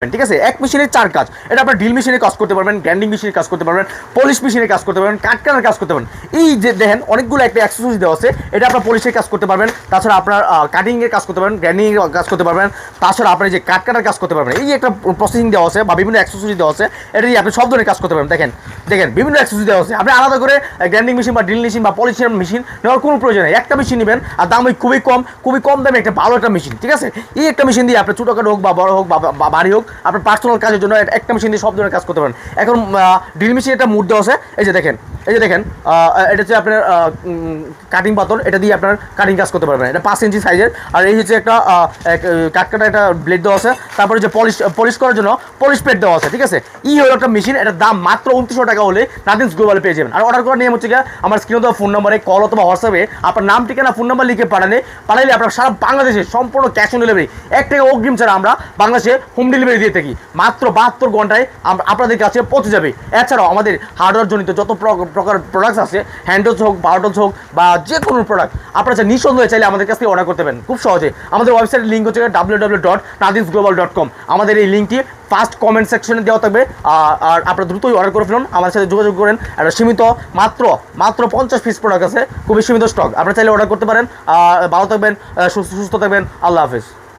ঠিক আছে, এক মেশিনে 4 কাজ। এটা আপনার ড্রিল মেশিনে কাজ করতে পারবেন, গ্রাইন্ডিং মেশিনে কাজ করতে পারবেন, পলিশ মেশিনে কাজ করতে পারবেন, কাটকানের কাজ করতে পারবেন। এই যে দেখেন অনেকগুলো একটা অ্যাক্সেসরিজ দেওয়া আছে, এটা আপনার পলিশের কাজ করতে পারবেন, তাছাড়া আপনার কাটিংয়ের কাজ করতে পারবেন, গ্রাইন্ডিংয়ের কাজ করতে পারবেন, তাছাড়া আপনার যে কাটকাটার কাজ করতে পারবেন। এই যে একটা প্রসেসিং দেওয়া আছে বা বিভিন্ন অ্যাক্সেসরিজ দেওয়া আছে, এটা দিয়ে আপনি সব ধরনের কাজ করতে পারবেন। দেখেন দেখেন বিভিন্ন অ্যাক্সেসরিজ দেওয়া আছে, আপনি আলাদা করে গ্রাইন্ডিং মেশিন বা ড্রিল মেশিন বা পলিশের মেশিন নেওয়ার কোনো প্রয়োজন নেই। একটা মেশিন নেবেন আর দাম খুবই কম দামে একটা ভালো একটা মেশিন। ঠিক আছে, এই একটা মেশিন দিয়ে আপনার ছোটোখাটো হোক বা বড় হোক বা বাড়ি হোক, আপনার পার্সোনাল কাজের জন্য একটা মেশিন দিয়ে সব ধরনের কাজ করতে পারেন। এখন ড্রিল মেশিন একটা মুড দেওয়া আছে, এই যে দেখেন এটা হচ্ছে আপনার কাটিং পাথর, এটা দিয়ে আপনার কাটিং কাজ করতে পারবেন। এটা 5 ইঞ্চি সাইজের। আর এই হচ্ছে একটা কাটকাটা একটা ব্লেড দেওয়া আছে, তারপরে যে পলিশ করার জন্য পলিশ প্লেট দেওয়া আছে। ঠিক আছে, হলো একটা মেশিন, এটার দাম মাত্র 2900 টাকা হলে নাথিংস গ্লোবালে পেয়ে যাবেন। আর অর্ডার করার নিয়ম হচ্ছে আমার স্ক্রিনে দেওয়া ফোন নম্বরে কল অথবা হোয়াটসঅ্যাপে আপনার নাম, ঠিকানা, ফোন নাম্বার লিখে পাঠাইলে আপনার সারা বাংলাদেশে সম্পূর্ণ ক্যাশ অন ডেলিভারি, 1 টাকা অগ্রিম ছাড়া আমরা বাংলাদেশে হোম ডেলিভারি দিয়ে থাকি। মাত্র 72 ঘন্টায় আপনাদের কাছে পৌঁছে যাবে। এছাড়াও আমাদের হার্ডওয়্যার জনিত যত প্রকার প্রোডাক্টস আছে, হ্যান্ডলস হোক, বারোটলস হোক বা যে কোনো প্রোডাক্ট, আপনারা নিঃসন্দেহে চাইলে আমাদের কাছ থেকে অর্ডার করতে পারেন খুব সহজে। আমাদের ওয়েবসাইটের লিঙ্ক হচ্ছে www.nathingsglobal.com। আমাদের এই লিঙ্কটি ফার্স্ট কমেন্ট সেকশনে দেওয়া থাকবে। আর আপনারা দ্রুতই অর্ডার করে ফেলুন, আমাদের সাথে যোগাযোগ করেন। একটা সীমিত মাত্র 50 পিস প্রোডাক্ট আছে, খুবই সীমিত স্টক। আপনারা চাইলে অর্ডার করতে পারেন। ভালো থাকবেন, সুস্থ থাকবেন। আল্লাহ হাফেজ।